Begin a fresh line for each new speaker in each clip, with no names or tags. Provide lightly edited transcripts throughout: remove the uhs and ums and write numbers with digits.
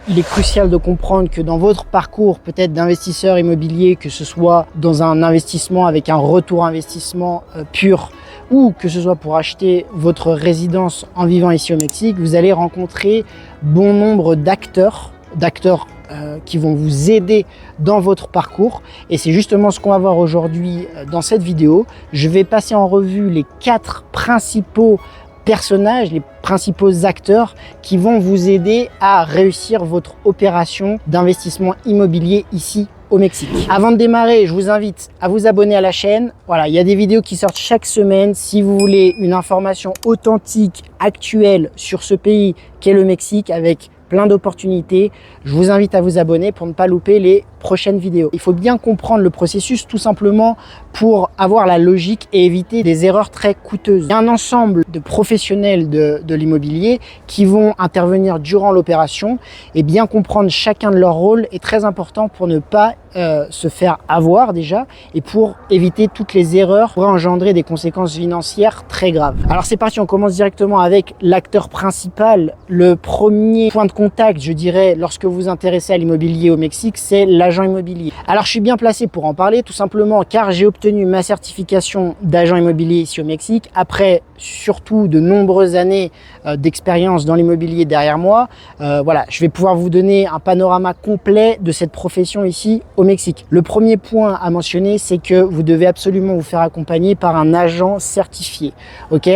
il est crucial de comprendre que dans votre parcours peut-être d'investisseur immobilier, que ce soit dans un investissement avec un retour investissement pur ou que ce soit pour acheter votre résidence en vivant ici au Mexique, vous allez rencontrer bon nombre d'acteurs qui vont vous aider dans votre parcours. Et c'est justement ce qu'on va voir aujourd'hui dans cette vidéo. Je vais passer en revue les 4 principaux personnages, les principaux acteurs qui vont vous aider à réussir votre opération d'investissement immobilier ici au Mexique. Avant de démarrer, je vous invite à vous abonner à la chaîne. Voilà, il y a des vidéos qui sortent chaque semaine. Si vous voulez une information authentique, actuelle sur ce pays qu'est le Mexique avec plein d'opportunités, je vous invite à vous abonner pour ne pas louper les prochaines vidéos. Il faut bien comprendre le processus tout simplement pour avoir la logique et éviter des erreurs très coûteuses. Il y a un ensemble de professionnels de l'immobilier qui vont intervenir durant l'opération et bien comprendre chacun de leur rôle est très important pour ne pas se faire avoir déjà et pour éviter toutes les erreurs qui pourraient engendrer des conséquences financières très graves. Alors c'est parti, on commence directement avec l'acteur principal. Le premier point de contact, je dirais, lorsque vous vous intéressez à l'immobilier au Mexique, c'est l'agent immobilier. Alors je suis bien placé pour en parler tout simplement car j'ai obtenu ma certification d'agent immobilier ici au Mexique après surtout de nombreuses années d'expérience dans l'immobilier derrière moi. Voilà, je vais pouvoir vous donner un panorama complet de cette profession ici au Mexique. Le premier point à mentionner, c'est que vous devez absolument vous faire accompagner par un agent certifié. Ok,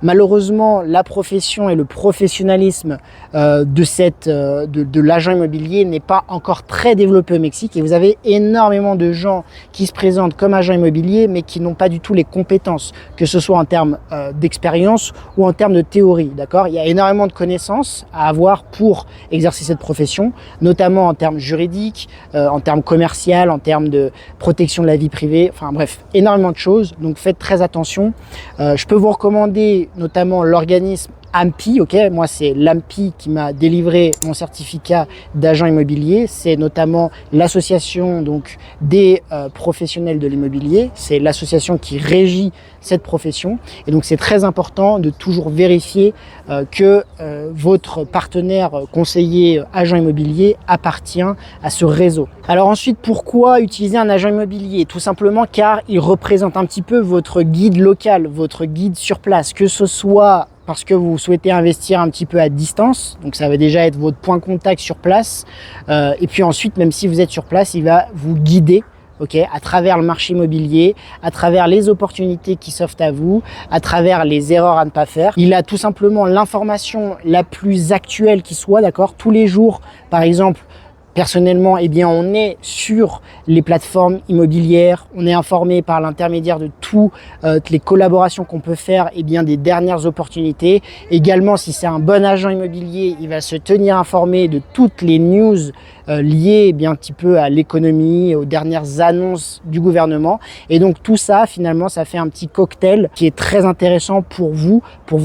malheureusement, la profession et le professionnalisme de l'agent immobilier n'est pas encore très développé au Mexique et vous avez énormément de gens qui se présentent comme agents immobiliers mais qui n'ont pas du tout les compétences, que ce soit en termes d'expérience ou en termes de théorie. D'accord, il y a énormément de connaissances à avoir pour exercer cette profession, notamment en termes juridiques, en termes commerciaux, en termes de protection de la vie privée, enfin bref, énormément de choses. Donc faites très attention. Je peux vous recommander notamment l'organisme AMPI, ok, moi c'est l'AMPI qui m'a délivré mon certificat d'agent immobilier, c'est notamment l'association donc des professionnels de l'immobilier, c'est l'association qui régit cette profession et donc c'est très important de toujours vérifier que votre partenaire conseiller agent immobilier appartient à ce réseau. Alors ensuite, pourquoi utiliser un agent immobilier? Tout simplement car il représente un petit peu votre guide local, votre guide sur place, que ce soit parce que vous souhaitez investir un petit peu à distance, donc ça va déjà être votre point de contact sur place, et puis ensuite, même si vous êtes sur place, il va vous guider, ok, à travers le marché immobilier, à travers les opportunités qui s'offrent à vous, à travers les erreurs à ne pas faire. Il a tout simplement l'information la plus actuelle qui soit, d'accord, tous les jours, par exemple. Personnellement, eh bien, on est sur les plateformes immobilières, on est informé par l'intermédiaire de toutes les collaborations qu'on peut faire, eh bien, des dernières opportunités. Également, si c'est un bon agent immobilier, il va se tenir informé de toutes les news liées eh bien, un petit peu à l'économie, aux dernières annonces du gouvernement. Et donc tout ça, finalement, ça fait un petit cocktail qui est très intéressant pour vous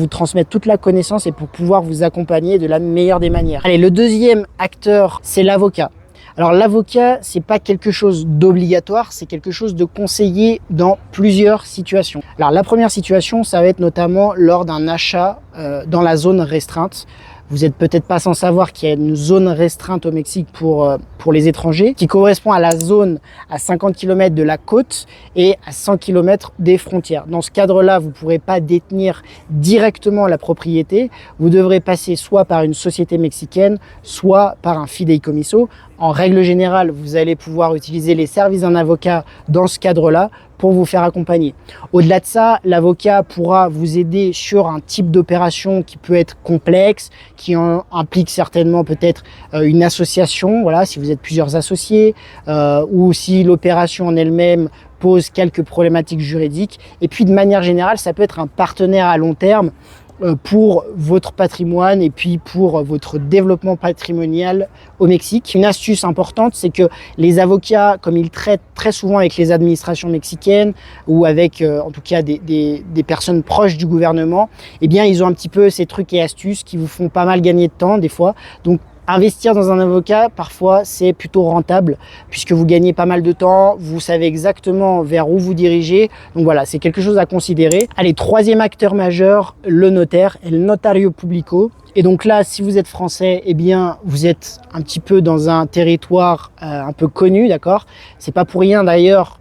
transmettre toute la connaissance et pour pouvoir vous accompagner de la meilleure des manières. Allez, le deuxième acteur, c'est l'avocat. Alors l'avocat, c'est pas quelque chose d'obligatoire, c'est quelque chose de conseillé dans plusieurs situations. Alors la première situation, ça va être notamment lors d'un achat dans la zone restreinte. Vous n'êtes peut-être pas sans savoir qu'il y a une zone restreinte au Mexique pour les étrangers qui correspond à la zone à 50 km de la côte et à 100 km des frontières. Dans ce cadre-là, vous ne pourrez pas détenir directement la propriété. Vous devrez passer soit par une société mexicaine, soit par un fideicomiso. En règle générale, vous allez pouvoir utiliser les services d'un avocat dans ce cadre-là pour vous faire accompagner. Au-delà de ça, l'avocat pourra vous aider sur un type d'opération qui peut être complexe, qui implique certainement peut-être une association, voilà, si vous êtes plusieurs associés, ou si l'opération en elle-même pose quelques problématiques juridiques. Et puis de manière générale, ça peut être un partenaire à long terme pour votre patrimoine et puis pour votre développement patrimonial au Mexique. Une astuce importante, c'est que les avocats, comme ils traitent très souvent avec les administrations mexicaines ou avec en tout cas des personnes proches du gouvernement, eh bien ils ont un petit peu ces trucs et astuces qui vous font pas mal gagner de temps des fois. Donc Investir dans un avocat, parfois, c'est plutôt rentable puisque vous gagnez pas mal de temps, vous savez exactement vers où vous dirigez. Donc voilà, c'est quelque chose à considérer. Allez, troisième acteur majeur, le notaire, el notario publico. Et donc là, si vous êtes français, eh bien, vous êtes un petit peu dans un territoire un peu connu, d'accord? C'est pas pour rien d'ailleurs,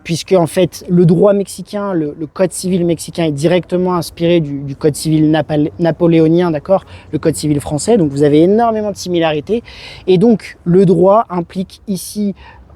puisque en fait, le droit mexicain, le code civil mexicain est directement inspiré du code civil napoléonien, d'accord? Le code civil français. Donc vous avez énormément de similarités. Et donc le droit implique ici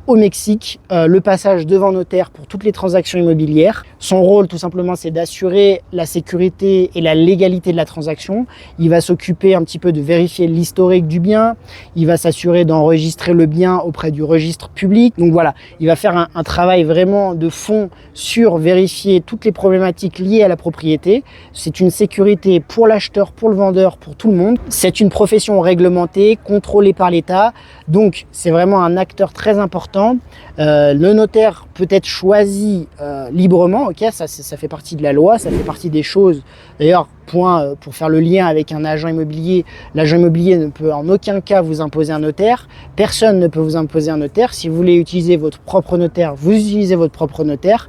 au Mexique, le passage devant notaire pour toutes les transactions immobilières. Son rôle, tout simplement, c'est d'assurer la sécurité et la légalité de la transaction. Il va s'occuper un petit peu de vérifier l'historique du bien. Il va s'assurer d'enregistrer le bien auprès du registre public. Donc voilà, il va faire un travail vraiment de fond sur vérifier toutes les problématiques liées à la propriété. C'est une sécurité pour l'acheteur, pour le vendeur, pour tout le monde. C'est une profession réglementée, contrôlée par l'État. Donc, c'est vraiment un acteur très important. Le notaire peut être choisi librement, ok, ça fait partie de la loi, ça fait partie des choses. D'ailleurs, point pour faire le lien avec un agent immobilier, l'agent immobilier ne peut en aucun cas vous imposer un notaire. Personne ne peut vous imposer un notaire. Si vous voulez utiliser votre propre notaire, vous utilisez votre propre notaire.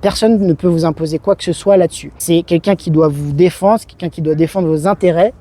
Personne ne peut vous imposer quoi que ce soit là-dessus. C'est quelqu'un qui doit vous défendre, c'est quelqu'un qui doit défendre vos intérêts.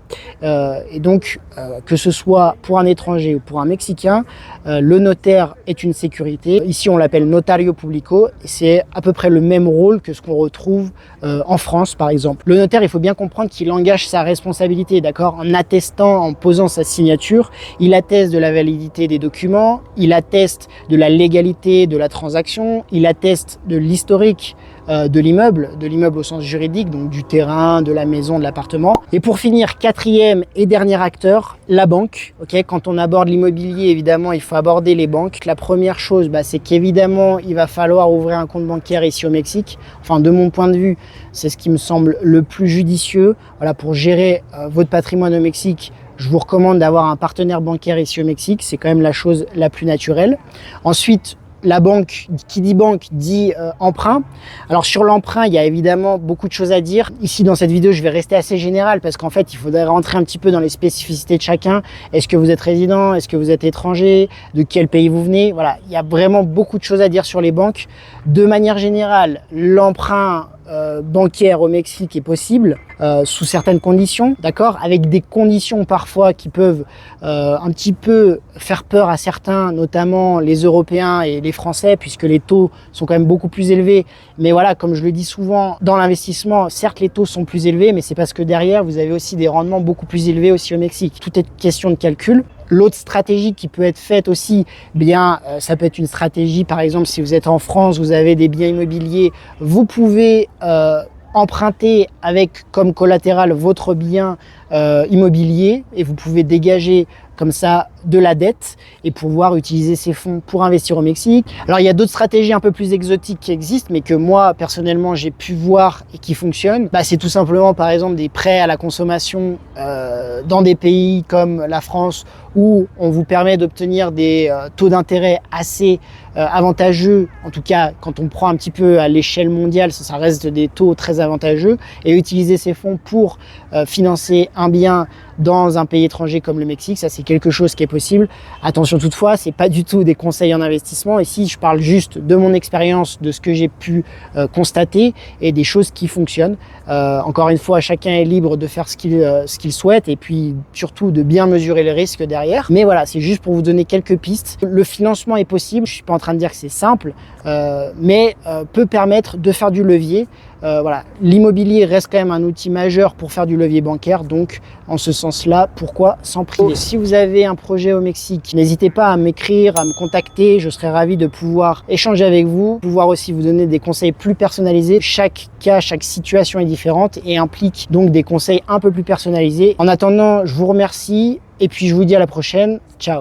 Et donc, que ce soit pour un étranger ou pour un Mexicain, le notaire est une sécurité. Ici, on l'appelle notario publico. Et c'est à peu près le même rôle que ce qu'on retrouve en France, par exemple. Le notaire, il faut bien comprendre qu'il engage sa responsabilité, d'accord, en attestant, en posant sa signature. Il atteste de la validité des documents, il atteste de la légalité de la transaction, il atteste de l'historique de l'immeuble au sens juridique, donc du terrain, de la maison, de l'appartement. Et pour finir, quatrième et dernier acteur, la banque. Okay, quand on aborde l'immobilier, évidemment, il faut aborder les banques. La première chose, c'est qu'évidemment, il va falloir ouvrir un compte bancaire ici au Mexique. Enfin, de mon point de vue, c'est ce qui me semble le plus judicieux. Voilà, pour gérer votre patrimoine au Mexique, je vous recommande d'avoir un partenaire bancaire ici au Mexique. C'est quand même la chose la plus naturelle. Ensuite, la banque, qui dit banque, dit emprunt. Alors sur l'emprunt, il y a évidemment beaucoup de choses à dire. Ici, dans cette vidéo, je vais rester assez général parce qu'en fait, il faudrait rentrer un petit peu dans les spécificités de chacun. Est-ce que vous êtes résident? Est-ce que vous êtes étranger? De quel pays vous venez? Voilà, il y a vraiment beaucoup de choses à dire sur les banques. De manière générale, l'emprunt bancaire au Mexique est possible sous certaines conditions, d'accord, avec des conditions parfois qui peuvent un petit peu faire peur à certains, notamment les Européens et les Français, puisque les taux sont quand même beaucoup plus élevés. Mais voilà, comme je le dis souvent, dans l'investissement, certes les taux sont plus élevés, mais c'est parce que derrière vous avez aussi des rendements beaucoup plus élevés aussi au Mexique. Tout est question de calcul. L'autre stratégie qui peut être faite aussi, ça peut être une stratégie, par exemple, si vous êtes en France, vous avez des biens immobiliers, vous pouvez emprunter avec comme collatéral votre bien immobilier et vous pouvez dégager comme ça de la dette et pouvoir utiliser ces fonds pour investir au Mexique. Alors il y a d'autres stratégies un peu plus exotiques qui existent mais que moi personnellement j'ai pu voir et qui fonctionnent. C'est tout simplement par exemple des prêts à la consommation dans des pays comme la France où on vous permet d'obtenir des taux d'intérêt assez avantageux, en tout cas quand on prend un petit peu à l'échelle mondiale, ça reste des taux très avantageux, et utiliser ces fonds pour financer un bien dans un pays étranger comme le Mexique, ça c'est quelque chose qui est possible. Attention toutefois, c'est pas du tout des conseils en investissement. Ici, je parle juste de mon expérience, de ce que j'ai pu constater et des choses qui fonctionnent. Encore une fois, chacun est libre de faire ce qu'il souhaite et puis surtout de bien mesurer les risques derrière. Mais voilà, c'est juste pour vous donner quelques pistes. Le financement est possible. Je suis pas en train de dire que c'est simple, mais peut permettre de faire du levier. Voilà, l'immobilier reste quand même un outil majeur pour faire du levier bancaire, donc en ce sens-là, pourquoi s'en priver? Si vous avez un projet au Mexique, n'hésitez pas à m'écrire, à me contacter, je serai ravi de pouvoir échanger avec vous, pouvoir aussi vous donner des conseils plus personnalisés. Chaque cas, chaque situation est différente et implique donc des conseils un peu plus personnalisés. En attendant, je vous remercie et puis je vous dis à la prochaine. Ciao!